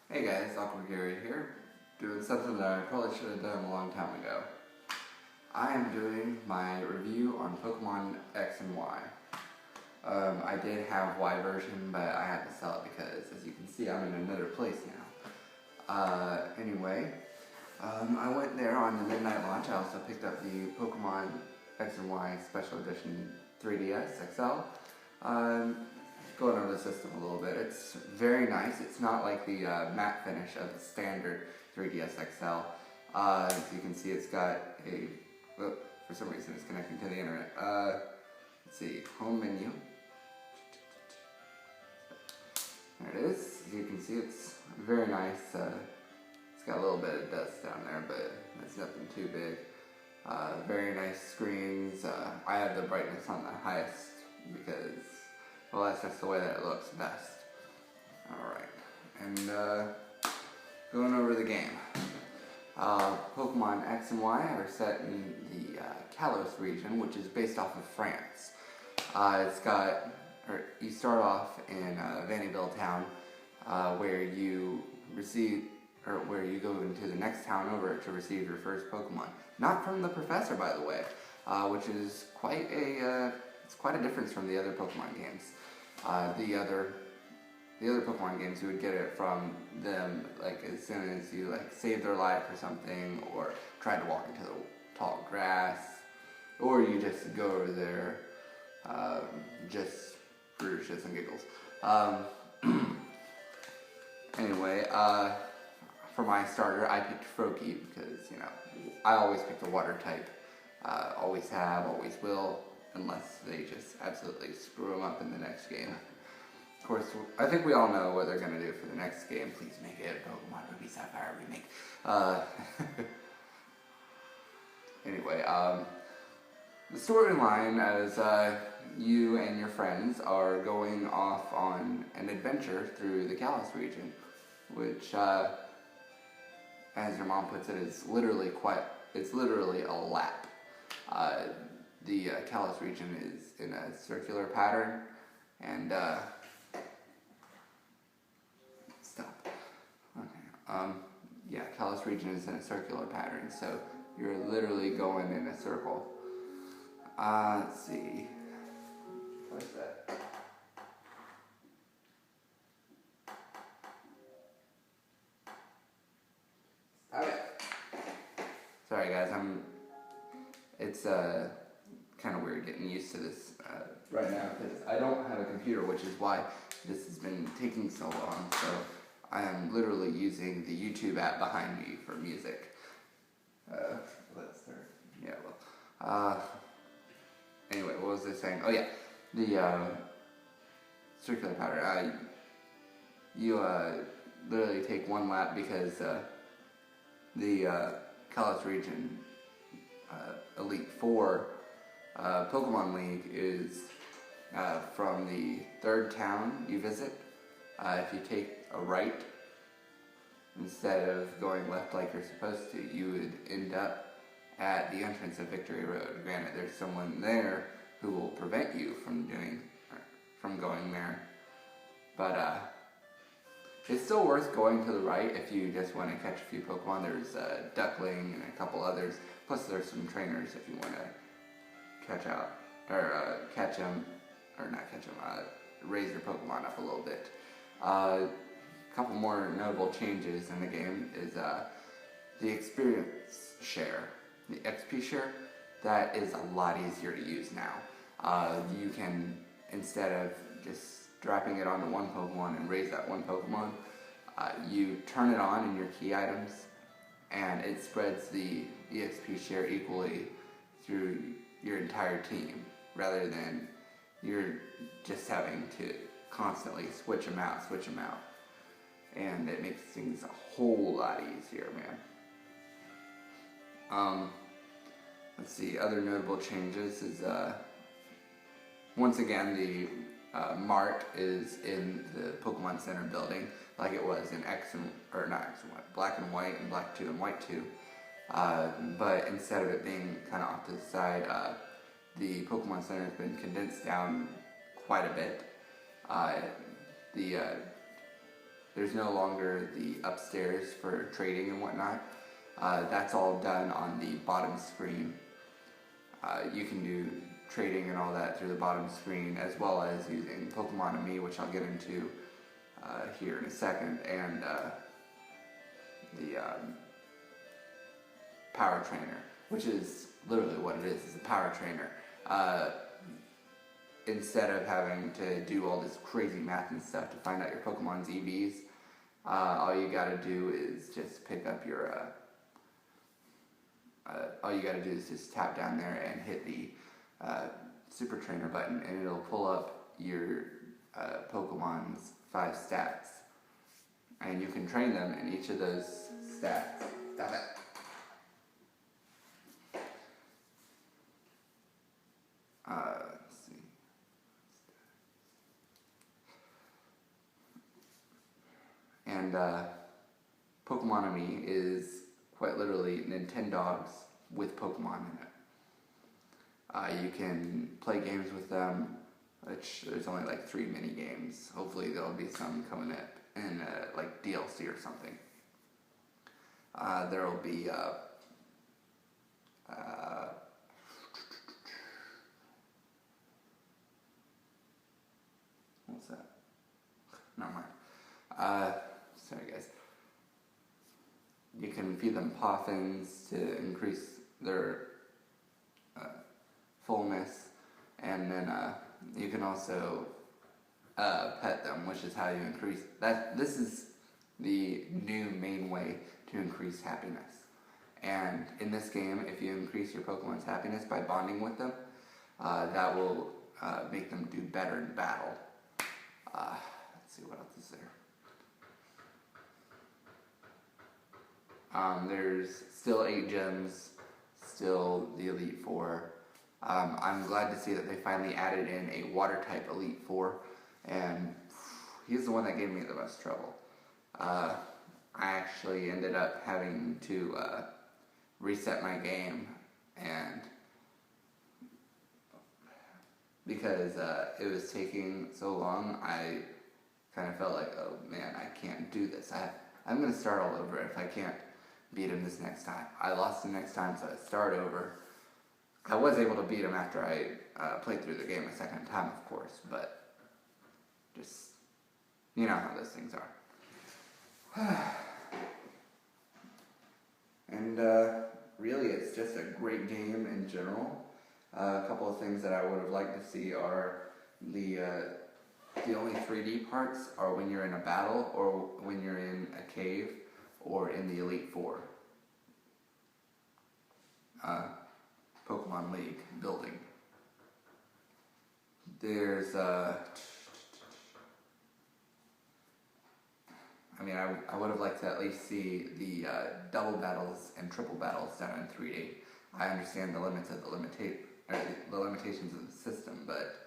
Hey guys, Awkward Gary here, doing something that I probably should have done a long time ago. I am doing my review on Pokemon X and Y. I did have Y version, but I had to sell it because, as you can see, I'm in another place now. I went there on the midnight launch. I also picked up the Pokemon X and Y Special Edition 3DS XL. Going over the system a little bit. It's very nice. It's not like the matte finish of the standard 3DS XL. As you can see, it's got a... Oh, for some reason, it's connecting to the internet. Let's see, home menu. There it is. As you can see, it's very nice. It's got a little bit of dust down there, but it's nothing too big. Very nice screens. I have the brightness on the highest because, well, that's just the way that it looks best. Alright, and going over the game. Pokemon X and Y are set in the Kalos region, which is based off of France. You start off in Vandyville town, where you go into the next town over to receive your first Pokemon. Not from the professor, by the way, which is quite a difference from the other Pokemon games. The other Pokemon games, you would get it from them like as soon as you saved their life or something, or tried to walk into the tall grass, or you just go over there just for shits and giggles. For my starter, I picked Froakie because, I always pick the water type. Always have, always will, unless they just absolutely screw them up in the next game. Of course, I think we all know what they're going to do for the next game. Please make it a Pokemon Ruby Sapphire remake. The storyline as you and your friends are going off on an adventure through the Kalos region, which, as your mom puts it, is literally a lap. The Kalos region is in a circular pattern, and Kalos region is in a circular pattern, so you're literally going in a circle. Let's see. What is that? Stop it. Sorry guys, it's kind of weird getting used to this right now because I don't have a computer, which is why this has been taking so long. So I am literally using the YouTube app behind me for music. Let's start. Yeah, well. Anyway, what was I saying? Oh yeah, the circular pattern. You literally take one lap because the Kalos region Elite Four Pokemon League is from the third town you visit. If you take a right instead of going left like you're supposed to, you would end up at the entrance of Victory Road. Granted, there's someone there who will prevent you from going there, but it's still worth going to the right if you just want to catch a few Pokemon. There's Duckling and a couple others. Plus, there's some trainers if you want to raise your Pokemon up a little bit. A couple more notable changes in the game is the experience share, the XP share. That is a lot easier to use now. You can, instead of just dropping it onto one Pokemon and raise that one Pokemon, you turn it on in your key items, and it spreads the EXP share equally through your entire team, rather than you're just having to constantly switch them out. And it makes things a whole lot easier, man. Let's see, other notable changes is, once again, the Mart is in the Pokemon Center building, like it was in Black and White and Black 2 and White 2. But instead of it being kind of off to the side, the Pokemon Center has been condensed down quite a bit. there's no longer the upstairs for trading and whatnot. That's all done on the bottom screen. You can do trading and all that through the bottom screen, as well as using Pokemon-Amie, which I'll get into here in a second, and the Power Trainer, which is literally what it is a power trainer. Instead of having to do all this crazy math and stuff to find out your Pokemon's EVs, all you gotta do is just pick up your, all you gotta do is just tap down there and hit the Super Trainer button, and it'll pull up your Pokemon's 5 stats. And you can train them in each of those stats. Stop it. Let's see. And Pokemon-Amie is quite literally Nintendogs with Pokemon in it. You can play games with them, which there's only like 3 mini games. Hopefully there'll be some coming up in like DLC or something. There will be what's that? Never mind. Sorry guys. You can feed them Poffins to increase their fullness, and then you can also pet them, which is how you increase that. This is the new main way to increase happiness. And in this game, if you increase your Pokemon's happiness by bonding with them, that will make them do better in battle. Let's see what else is there. There's still 8 gems, still the Elite Four. I'm glad to see that they finally added in a water type Elite Four, and he's the one that gave me the most trouble. I actually ended up having to reset my game, and because it was taking so long, I kind of felt like, oh man, I can't do this. I'm going to start all over if I can't beat him this next time. I lost him next time, so I start over. I was able to beat him after I played through the game a second time, of course, but just, you know how those things are. And really, it's just a great game in general. A couple of things that I would have liked to see are the only 3D parts are when you're in a battle, or when you're in a cave, or in the Elite Four. Pokemon League building. There's I mean, I would have liked to at least see the double battles and triple battles done in 3D. I understand the limits of the limitations of the system, but